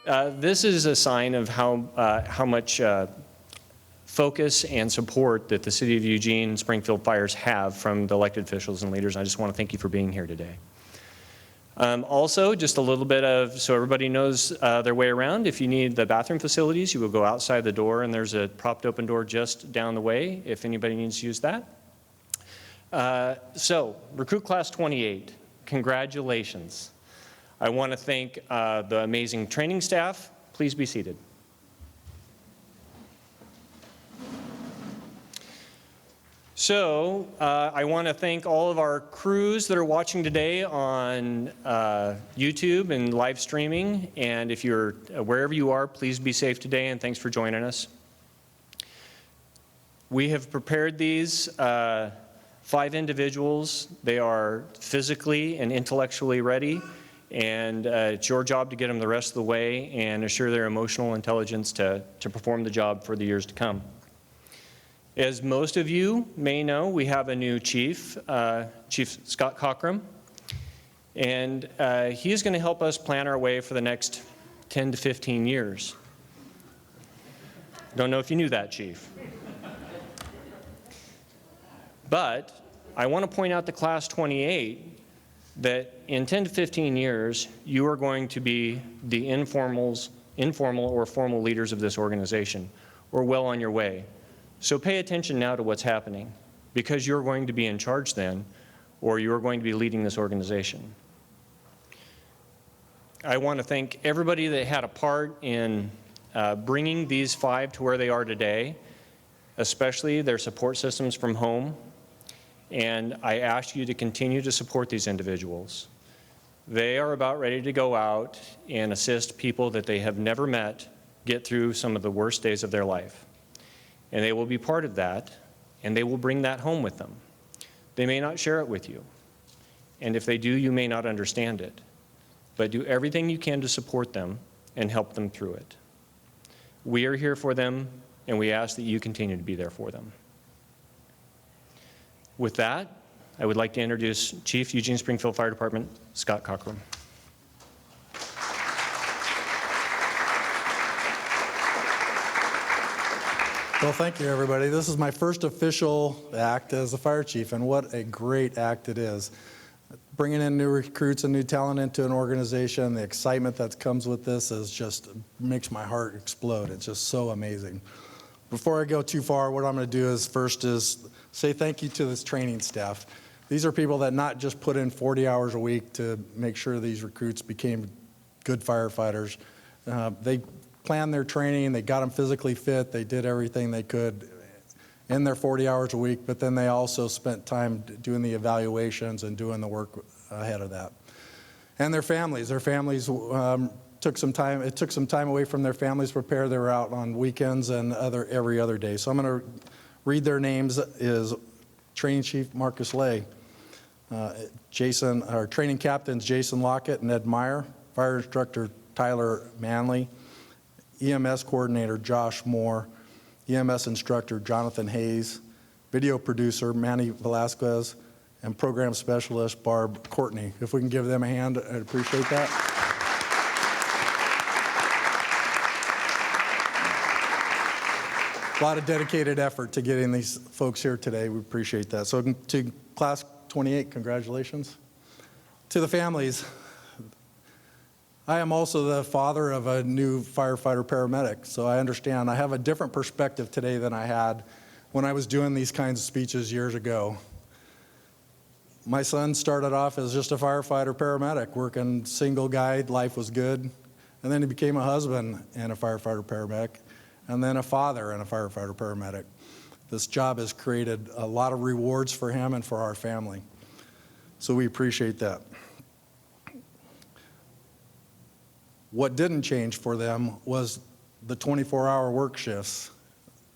This is a sign of how much focus and support that the City of Eugene and Springfield Fires have from the elected officials and leaders. I just want to thank you for being here today. Also, just a little bit of, so everybody knows their way around, if you need the bathroom facilities, you will go outside the door and there's a propped open door just down the way if anybody needs to use that. So, Recruit Class 28, congratulations. I want to thank the amazing training staff. Please be seated. So I want to thank all of our crews that are watching today on YouTube and live streaming. And if you're wherever you are, please be safe today, and thanks for joining us. We have prepared these 5 individuals. They are physically and intellectually ready. And it's your job to get them the rest of the way and assure their emotional intelligence to perform the job for the years to come. As most of you may know, we have a new chief, Chief Scott Cochran, and he is going to help us plan our way for the next 10 to 15 years. Don't know if you knew that, Chief. But I want to point out to Class 28 that in 10 to 15 years, you are going to be the informal or formal leaders of this organization. We're well on your way. So pay attention now to what's happening, because you're going to be in charge then, or you're going to be leading this organization. I want to thank everybody that had a part in bringing these 5 to where they are today, especially their support systems from home. And I ask you to continue to support these individuals. They are about ready to go out and assist people that they have never met get through some of the worst days of their life. And they will be part of that, and they will bring that home with them. They may not share it with you. And if they do, you may not understand it. But do everything you can to support them and help them through it. We are here for them, and we ask that you continue to be there for them. With that, I would like to introduce Chief Eugene Springfield Fire Department, Scott Cochran. Well, thank you, everybody. This is my first official act as a fire chief, and what a great act it is. Bringing in new recruits and new talent into an organization, the excitement that comes with this is just makes my heart explode. It's just so amazing. Before I go too far, what I'm going to do is first say thank you to this training staff. These are people that not just put in 40 hours a week to make sure these recruits became good firefighters. They planned their training, they got them physically fit, they did everything they could in their 40 hours a week, but then they also spent time doing the evaluations and doing the work ahead of that. And their families took some time. It took some time away from their families to prepare. They were out on weekends and every other day. So I'm going to read their names. Is Training Chief Marcus Lay, our training captains Jason Locket and Ed Meyer, Fire Instructor Tyler Manley, EMS Coordinator Josh Moore, EMS Instructor Jonathan Hayes, Video Producer Manny Velasquez, and Program Specialist Barb Courtney. If we can give them a hand, I'd appreciate that. A lot of dedicated effort to getting these folks here today. We appreciate that. So to Class 28, congratulations. To the families, I am also the father of a new firefighter paramedic, so I understand. I have a different perspective today than I had when I was doing these kinds of speeches years ago. My son started off as just a firefighter paramedic, working single guy, life was good, and then he became a husband and a firefighter paramedic, and then a father and a firefighter paramedic. This job has created a lot of rewards for him and for our family, so we appreciate that. What didn't change for them was the 24-hour work shifts,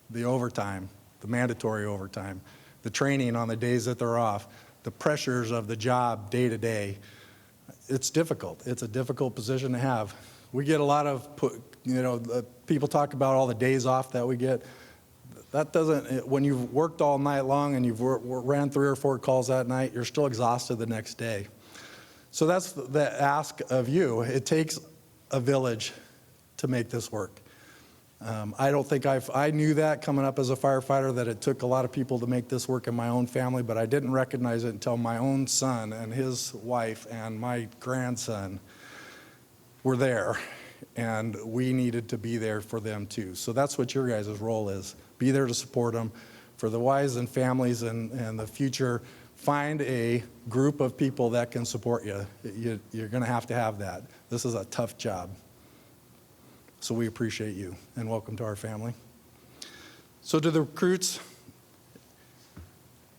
the overtime, the mandatory overtime, the training on the days that they're off, the pressures of the job day to day. It's difficult. It's a difficult position to have. We get a lot of, people talk about all the days off that we get. That doesn't, when you've worked all night long and you've ran 3 or 4 calls that night, you're still exhausted the next day. So that's the ask of you. It takes a village to make this work. I don't think I knew that coming up as a firefighter, that it took a lot of people to make this work in my own family, but I didn't recognize it until my own son and his wife and my grandson were there, and we needed to be there for them too. So that's what your guys' role is. Be there to support them. For the wives and families and the future, find a group of people that can support you. You're going to have that. This is a tough job. So we appreciate you, and welcome to our family. So to the recruits,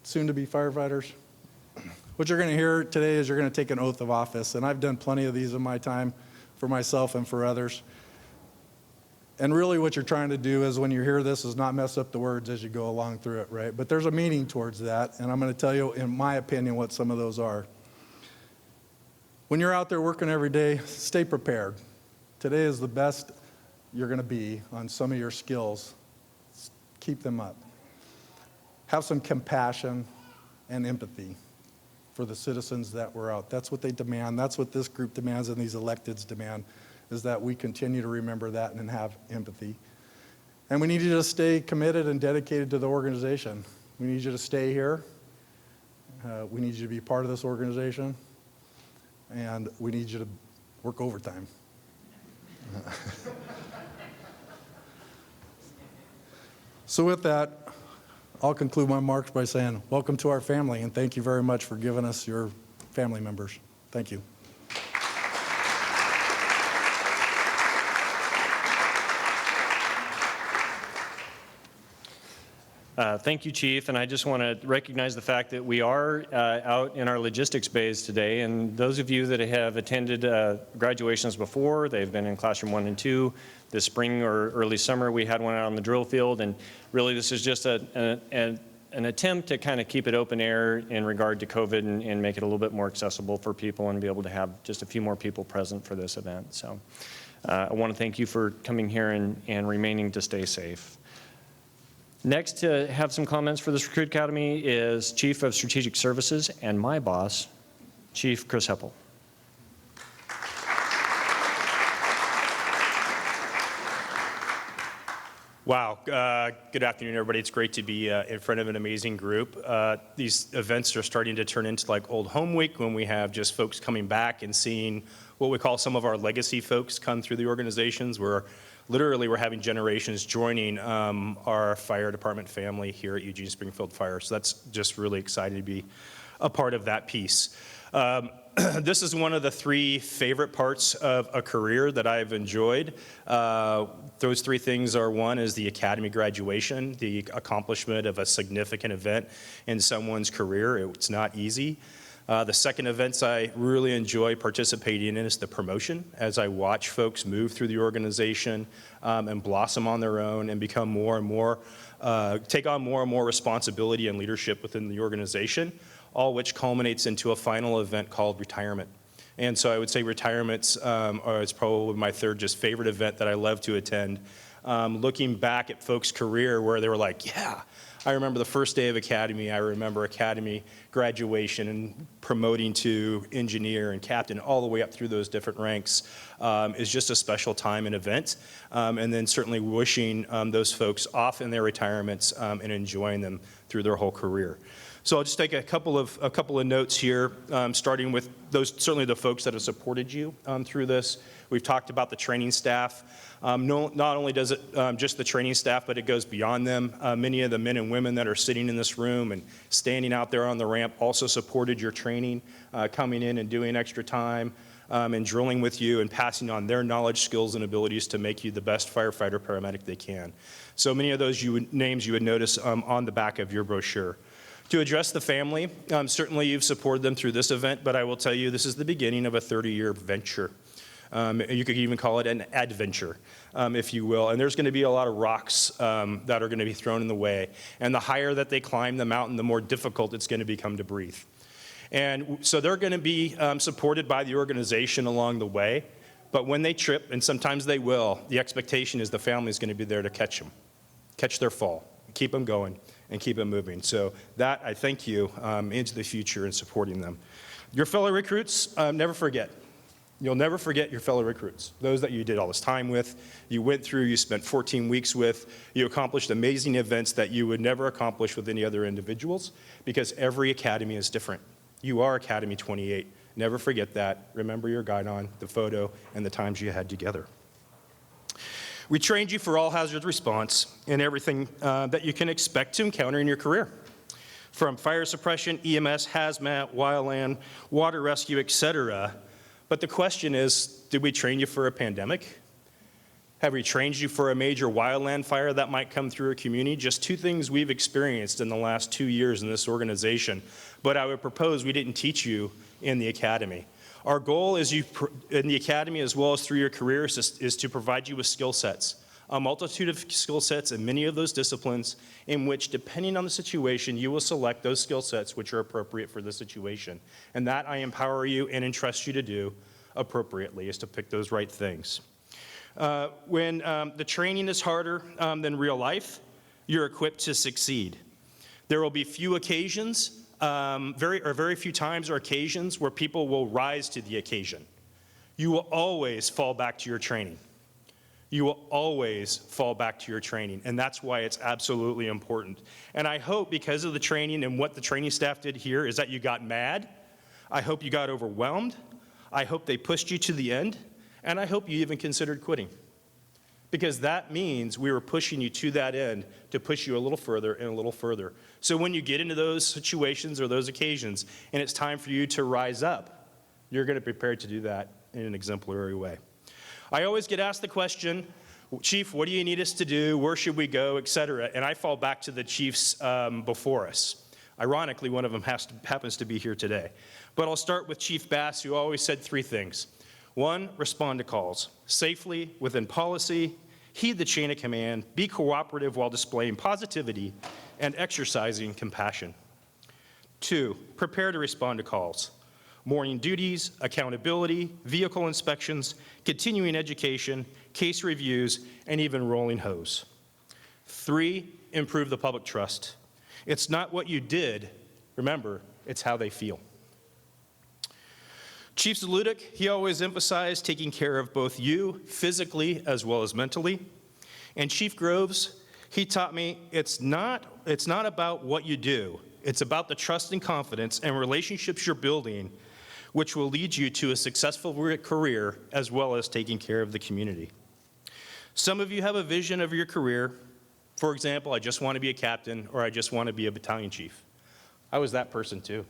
soon to be firefighters, what you're going to hear today is you're going to take an oath of office, and I've done plenty of these in my time for myself and for others. And really what you're trying to do is, when you hear this, is not mess up the words as you go along through it, right? But there's a meaning towards that, and I'm going to tell you, in my opinion, what some of those are. When you're out there working every day, stay prepared. Today is the best you're going to be on some of your skills. Keep them up. Have some compassion and empathy for the citizens that were out. That's what they demand. That's what this group demands and these electeds demand, is that we continue to remember that and have empathy. And we need you to stay committed and dedicated to the organization. We need you to stay here. We need you to be part of this organization. And we need you to work overtime. So with that, I'll conclude my remarks by saying, welcome to our family, and thank you very much for giving us your family members. Thank you. Thank you, Chief, and I just want to recognize the fact that we are out in our logistics bays today, and those of you that have attended graduations before, they've been in classroom 1 and 2. This spring or early summer, we had one out on the drill field, and really this is just an attempt to kind of keep it open air in regard to COVID and make it a little bit more accessible for people and be able to have just a few more people present for this event. So I want to thank you for coming here and remaining to stay safe. Next to have some comments for this Recruit Academy is Chief of Strategic Services and my boss, Chief Chris Heppel. Wow. Good afternoon, everybody. It's great to be in front of an amazing group. These events are starting to turn into like old home week, when we have just folks coming back and seeing what we call some of our legacy folks come through the organizations. We're having generations joining our fire department family here at Eugene Springfield Fire. So that's just really exciting to be a part of that piece. This is one of the 3 favorite parts of a career that I've enjoyed. Those 3 things are: 1 is the academy graduation, the accomplishment of a significant event in someone's career. It's not easy. The second events I really enjoy participating in is the promotion, as I watch folks move through the organization and blossom on their own and become more and more, take on more and more responsibility and leadership within the organization, all which culminates into a final event called retirement. And so I would say retirements is probably my third just favorite event that I love to attend. Looking back at folks' career where they were like, yeah, I remember the first day of academy, I remember academy graduation and promoting to engineer and captain all the way up through those different ranks is just a special time and event. And then certainly wishing those folks off in their retirements and enjoying them through their whole career. So I'll just take a couple of notes here, starting with those, certainly the folks that have supported you through this. We've talked about the training staff. Not only does it just the training staff, but it goes beyond them. Many of the men and women that are sitting in this room and standing out there on the ramp also supported your training, coming in and doing extra time and drilling with you and passing on their knowledge, skills, and abilities to make you the best firefighter paramedic they can. So many of those names you would notice on the back of your brochure. To address the family, certainly you've supported them through this event, but I will tell you this is the beginning of a 30-year venture. You could even call it an adventure, if you will. And there's going to be a lot of rocks that are going to be thrown in the way. And the higher that they climb the mountain, the more difficult it's going to become to breathe. And so they're going to be supported by the organization along the way. But when they trip, and sometimes they will, the expectation is the family is going to be there to catch them, catch their fall, keep them going, and keep them moving. So that, I thank you into the future in supporting them. Your fellow recruits, never forget, You'll never forget your fellow recruits, those that you did all this time with, you went through, you spent 14 weeks with, you accomplished amazing events that you would never accomplish with any other individuals, because every academy is different. You are Academy 28. Never forget that. Remember your guidon, the photo, and the times you had together. We trained you for all hazard response and everything that you can expect to encounter in your career, from fire suppression, EMS, hazmat, wildland, water rescue, etc. But the question is, did we train you for a pandemic? Have we trained you for a major wildland fire that might come through a community? Just two things we've experienced in the last 2 years in this organization. But I would propose we didn't teach you in the academy. Our goal is in the academy, as well as through your career, is to provide you with skill sets, a multitude of skill sets in many of those disciplines, in which, depending on the situation, you will select those skill sets which are appropriate for the situation. And that I empower you and entrust you to do appropriately, is to pick those right things. When the training is harder than real life, you're equipped to succeed. There will be few occasions, very few times or occasions where people will rise to the occasion. You will always fall back to your training. You will always fall back to your training, and that's why it's absolutely important. And I hope, because of the training and what the training staff did here, is that you got mad. I hope you got overwhelmed. I hope they pushed you to the end, and I hope you even considered quitting. Because that means we were pushing you to that end to push you a little further and a little further. So when you get into those situations or those occasions, and it's time for you to rise up, you're going to be prepared to do that in an exemplary way. I always get asked the question, Chief, what do you need us to do? Where should we go, et cetera? And I fall back to the chiefs before us. Ironically, one of them happens to be here today. But I'll start with Chief Bass, who always said three things. One, respond to calls safely, within policy, heed the chain of command, be cooperative while displaying positivity, and exercising compassion. Two, prepare to respond to calls. Morning duties, accountability, vehicle inspections, continuing education, case reviews, and even rolling hose. Three, improve the public trust. It's not what you did, remember, it's how they feel. Chief Zaludik, he always emphasized taking care of both you physically as well as mentally. And Chief Groves, he taught me it's not about what you do, it's about the trust and confidence and relationships you're building, which will lead you to a successful career as well as taking care of the community. Some of you have a vision of your career. For example, I just want to be a captain, or I just want to be a battalion chief. I was that person too.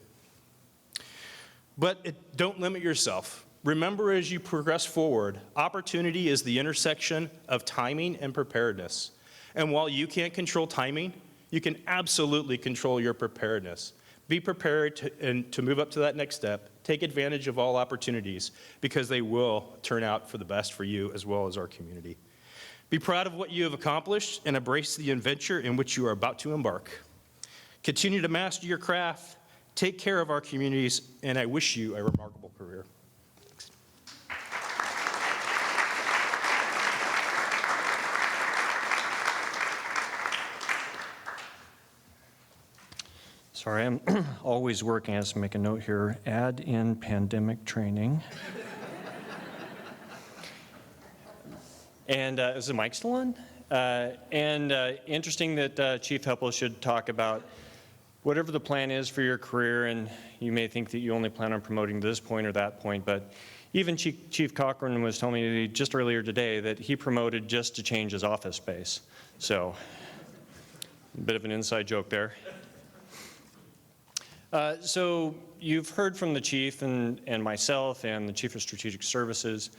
But don't limit yourself. Remember, as you progress forward, opportunity is the intersection of timing and preparedness. And while you can't control timing, you can absolutely control your preparedness. Be prepared to move up to that next step. Take advantage of all opportunities, because they will turn out for the best for you as well as our community. Be proud of what you have accomplished and embrace the adventure in which you are about to embark. Continue to master your craft, take care of our communities, and I wish you a remarkable career. Thanks. Sorry, I'm always working. I have to make a note here. Add in pandemic training. And is the mic still on? Interesting that Chief Heppel should talk about whatever the plan is for your career, and you may think that you only plan on promoting this point or that point, but even Chief Cochran was telling me just earlier today that he promoted just to change his office space. So, a bit of an inside joke there. So you've heard from the chief and myself and the Chief of Strategic Services,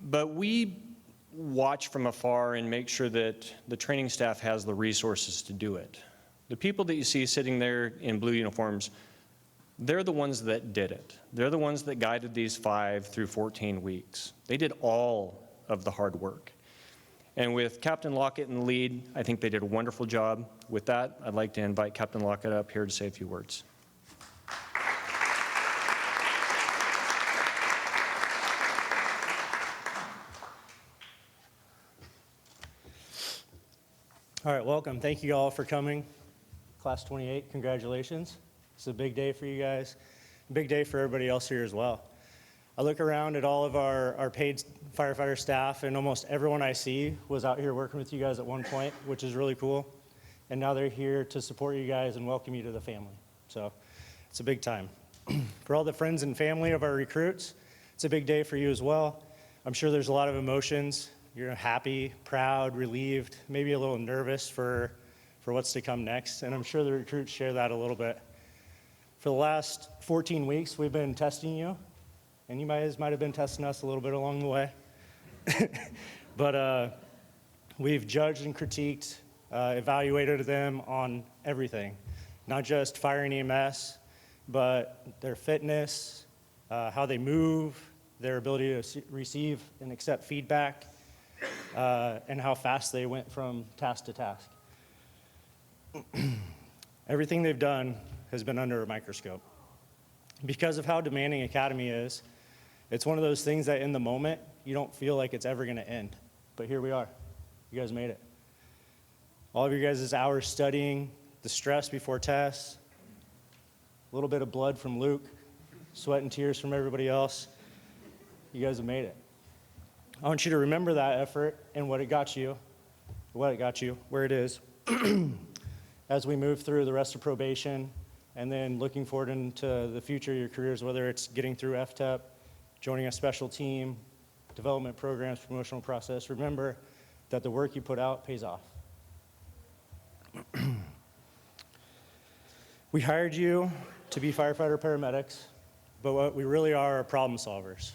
but we watch from afar and make sure that the training staff has the resources to do it. The people that you see sitting there in blue uniforms, they're the ones that did it. They're the ones that guided these 5 through 14 weeks. They did all of the hard work. And with Captain Locket in the lead, I think they did a wonderful job. With that, I'd like to invite Captain Locket up here to say a few words. All right, welcome. Thank you all for coming. Class 28, congratulations. It's a big day for you guys. Big day for everybody else here as well. I look around at all of our paid firefighter staff, and almost everyone I see was out here working with you guys at one point, which is really cool. And now they're here to support you guys and welcome you to the family. So it's a big time. For all the friends and family of our recruits, it's a big day for you as well. I'm sure there's a lot of emotions. You're happy, proud, relieved, maybe a little nervous for what's to come next. And I'm sure the recruits share that a little bit. For the last 14 weeks, we've been testing you. And you guys might have been testing us a little bit along the way. But we've judged and critiqued, evaluated them on everything. Not just fire and EMS, but their fitness, how they move, their ability to receive and accept feedback, and how fast they went from task to task. Everything they've done has been under a microscope. Because of how demanding Academy is, it's one of those things that in the moment, you don't feel like it's ever going to end. But here we are. You guys made it. All of you guys' hours studying, the stress before tests, a little bit of blood from Luke, sweat and tears from everybody else. You guys have made it. I want you to remember that effort and what it got you, where it is, as we move through the rest of probation and then looking forward into the future of your careers, whether it's getting through FTEP, joining a special team, development programs, promotional process. Remember that the work you put out pays off. We hired you to be firefighter paramedics, but what we really are problem solvers.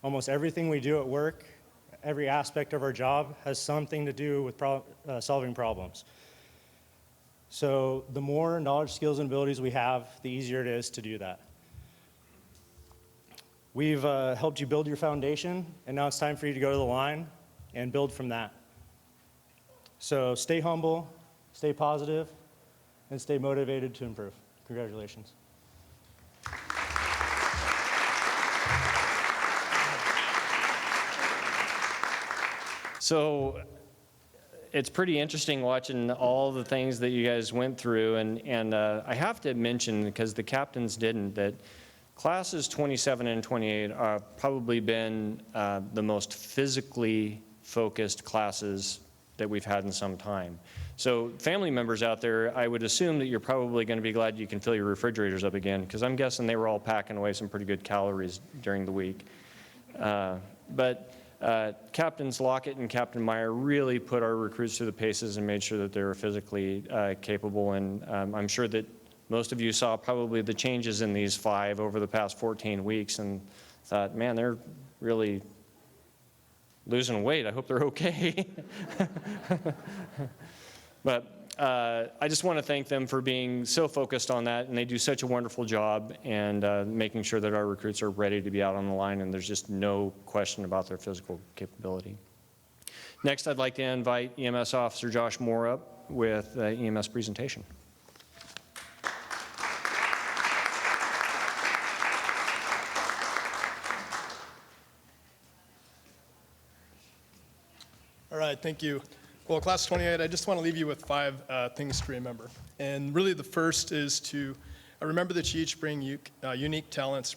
Almost everything we do at work, every aspect of our job has something to do with solving problems. So the more knowledge, skills, and abilities we have, the easier it is to do that. We've helped you build your foundation, and now it's time for you to go to the line and build from that. So stay humble, stay positive, and stay motivated to improve. Congratulations. So it's pretty interesting watching all the things that you guys went through, and I have to mention, because the captains didn't, that classes 27 and 28 have probably been the most physically focused classes that we've had in some time. So family members out there, I would assume that you're probably going to be glad you can fill your refrigerators up again, because I'm guessing they were all packing away some pretty good calories during the week. But Captains Locket and Captain Meyer really put our recruits through the paces and made sure that they were physically capable. And I'm sure that most of you saw probably the changes in these 5 over the past 14 weeks and thought, man, they're really losing weight. I hope they're okay. But I just want to thank them for being so focused on that, and they do such a wonderful job and making sure that our recruits are ready to be out on the line, and there's just no question about their physical capability. Next, I'd like to invite EMS Officer Josh Moore up with the EMS presentation. All right, thank you. Well, Class 28, I just want to leave you with 5 things to remember. And really the first is to remember that you each bring unique talents,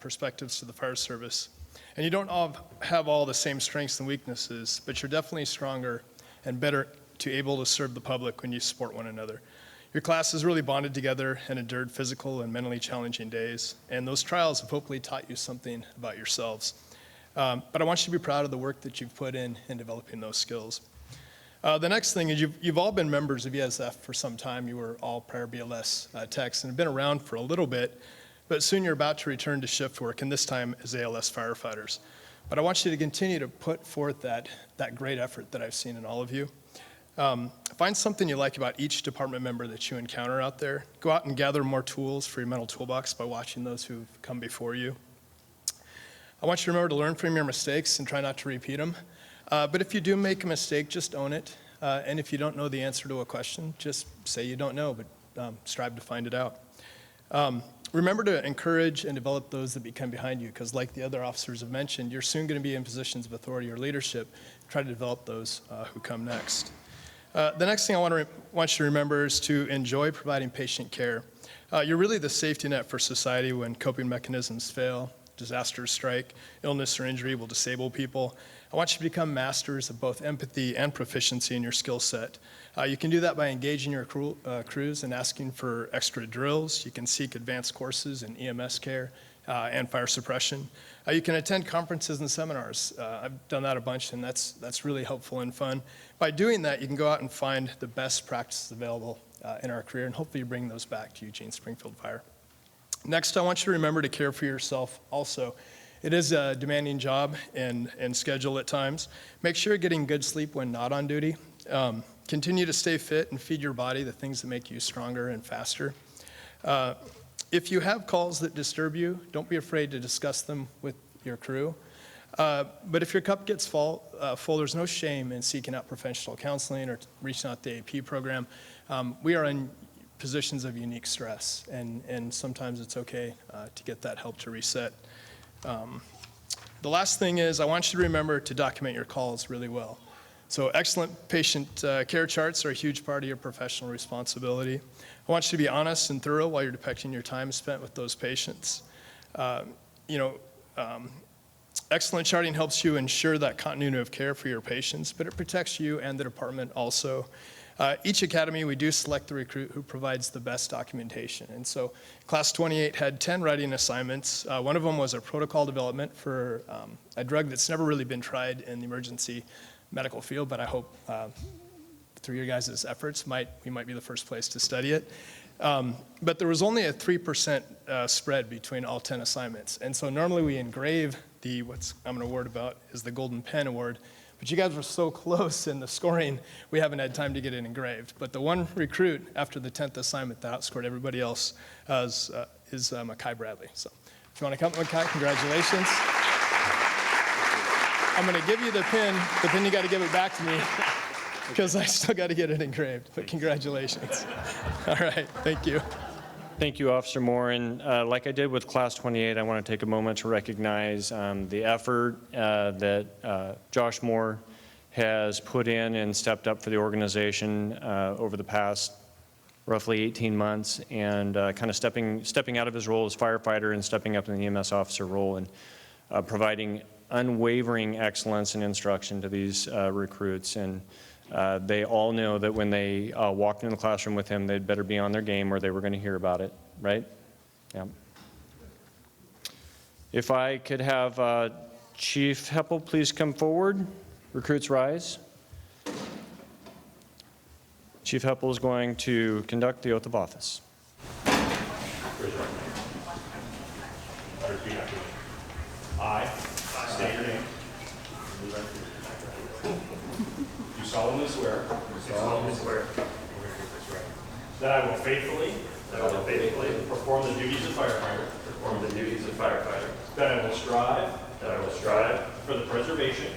perspectives to the fire service. And you don't all have all the same strengths and weaknesses, but you're definitely stronger and better to able to serve the public when you support one another. Your class has really bonded together and endured physical and mentally challenging days, and those trials have hopefully taught you something about yourselves. But I want you to be proud of the work that you've put in developing those skills. The next thing is you've all been members of ESF for some time. You were all prior BLS techs and have been around for a little bit, but soon you're about to return to shift work, and this time as ALS firefighters. But I want you to continue to put forth that great effort that I've seen in all of you. Find something you like about each department member that you encounter out there. Go out and gather more tools for your mental toolbox by watching those who've come before you. I want you to remember to learn from your mistakes and try not to repeat them. But if you do make a mistake, just own it. And if you don't know the answer to a question, just say you don't know, but strive to find it out. Remember to encourage and develop those that become behind you, because like the other officers have mentioned, you're soon going to be in positions of authority or leadership. Try to develop those who come next. The next thing I want you to remember is to enjoy providing patient care. You're really the safety net for society when coping mechanisms fail. disasters strike, illness or injury will disable people. I want you to become masters of both empathy and proficiency in your skill set. You can do that by engaging your crews and asking for extra drills. You can seek advanced courses in EMS care and fire suppression. You can attend conferences and seminars. I've done that a bunch, and that's really helpful and fun. By doing that, you can go out and find the best practices available in our career, and hopefully bring those back to Eugene Springfield Fire. Next, I want you to remember to care for yourself also. It is a demanding job and schedule at times. Make sure you're getting good sleep when not on duty. Continue to stay fit and feed your body the things that make you stronger and faster. If you have calls that disturb you, don't be afraid to discuss them with your crew. But if your cup gets full, there's no shame in seeking out professional counseling or reaching out to the AP program. We are in positions of unique stress, and sometimes it's okay to get that help to reset. The last thing is I want you to remember to document your calls really well. So excellent patient care charts are a huge part of your professional responsibility. I want you to be honest and thorough while you're depicting your time spent with those patients. Excellent charting helps you ensure that continuity of care for your patients, but it protects you and the department also. Each academy, we do select the recruit who provides the best documentation. And so Class 28 had 10 writing assignments. One of them was a protocol development for a drug that's never really been tried in the emergency medical field, but I hope through your guys' efforts, we might be the first place to study it. But there was only a 3% spread between all 10 assignments. And so normally we engrave what I'm going to award about is the Golden Pen Award. But you guys were so close in the scoring, we haven't had time to get it engraved. But the one recruit after the 10th assignment that outscored everybody else is Makai Bradley. So if you want to come, Makai, congratulations. I'm going to give you the pin, but then you got to give it back to me because I still got to get it engraved. But congratulations. All right, thank you. Thank you, Officer Moore. And like I did with Class 28, I want to take a moment to recognize the effort that Josh Moore has put in and stepped up for the organization over the past roughly 18 months, and kind of stepping out of his role as firefighter and stepping up in the EMS officer role, and providing unwavering excellence and instruction to these recruits. And they all know that when they walked into the classroom with him, they'd better be on their game or they were going to hear about it, right? Yeah. If I could have Chief Heppel please come forward. Recruits rise. Chief Heppel is going to conduct the oath of office. I state your name. Do solemnly swear. That I will faithfully. Perform the duties of firefighter. That I will strive. For the preservation.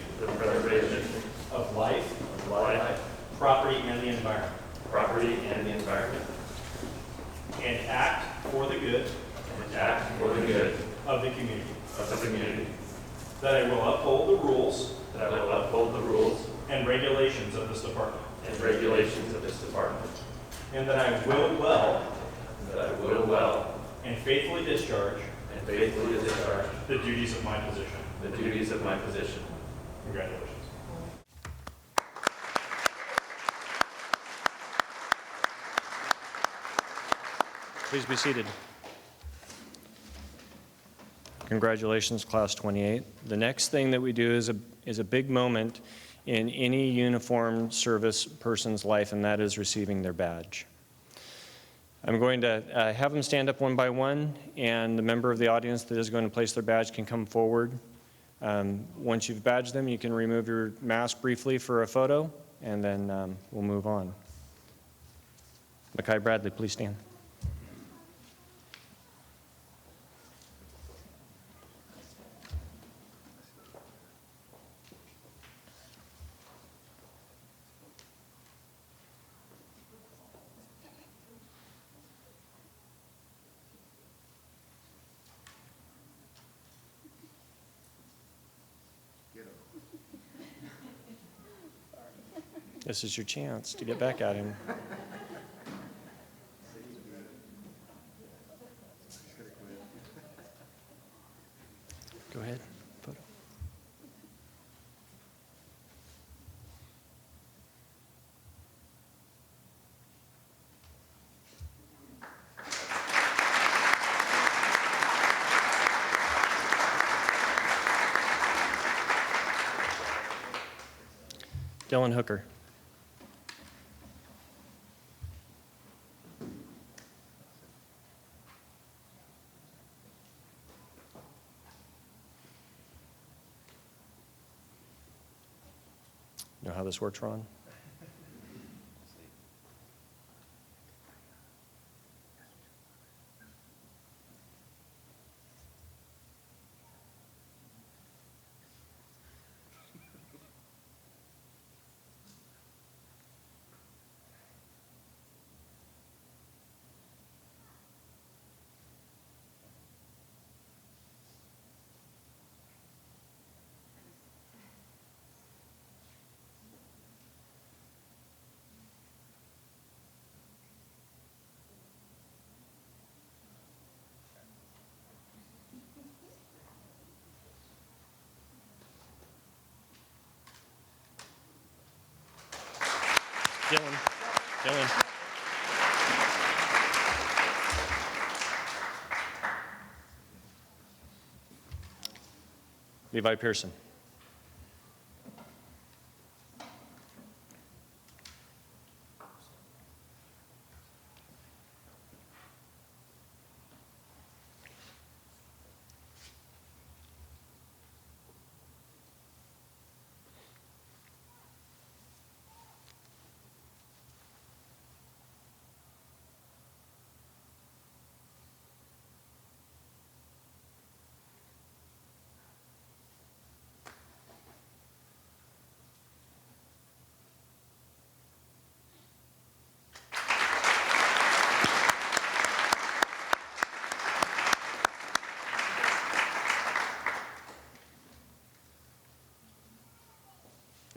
Of life. Property and the environment. And act for the good. Of the community. That I will uphold the rules. And regulations of this department. And that I will well. And faithfully discharge. The duties of my position. Congratulations. Please be seated. Congratulations, Class 28. The next thing that we do is a big moment in any uniformed service person's life, and that is receiving their badge. I'm going to have them stand up one by one, and the member of the audience that is going to place their badge can come forward. Once you've badged them, you can remove your mask briefly for a photo, and then we'll move on. Makai Bradley, please stand. This is your chance to get back at him. Dylan Hooker. Know how this works, Ron? Dylan. Levi Pearson.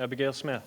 Abigail Smith.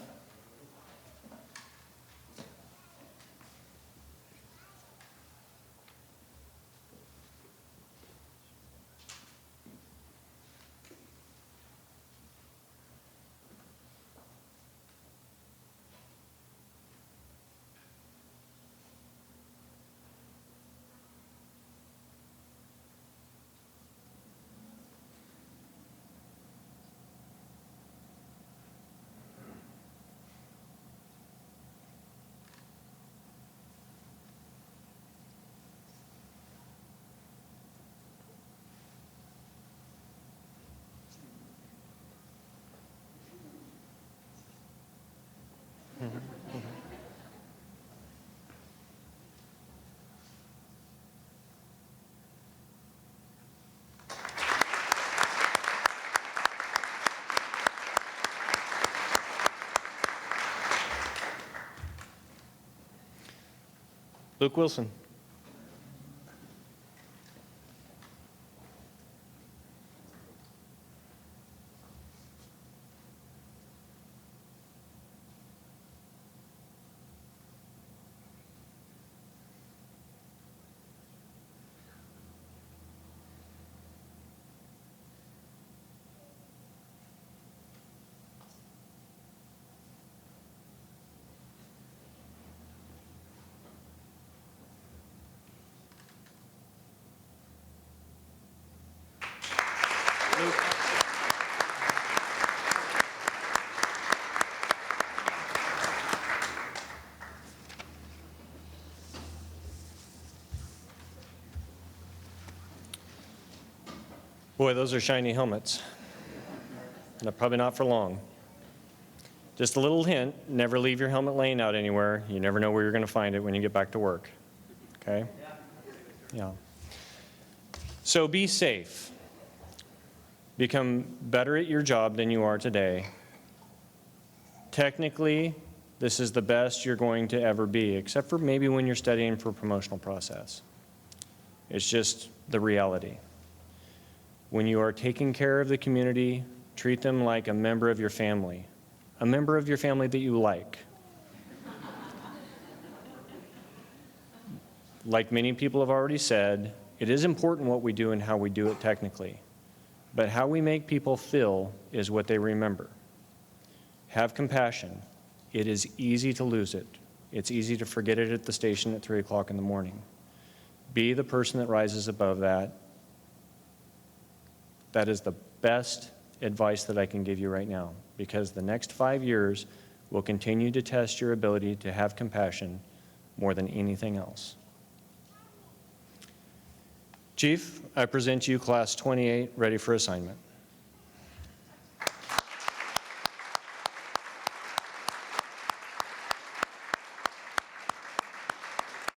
Luke Wilson. Boy, those are shiny helmets. Probably not for long. Just a little hint, never leave your helmet laying out anywhere. You never know where you're going to find it when you get back to work. Okay? Yeah. So be safe. Become better at your job than you are today. Technically, this is the best you're going to ever be, except for maybe when you're studying for a promotional process. It's just the reality. When you are taking care of the community, treat them like a member of your family that you like. Like many people have already said, it is important what we do and how we do it technically, but how we make people feel is what they remember. Have compassion. It is easy to lose it. It's easy to forget it at the station at 3 o'clock in the morning. Be the person that rises above that. That is the best advice that I can give you right now, because the next 5 years will continue to test your ability to have compassion more than anything else. Chief, I present you Class 28, ready for assignment.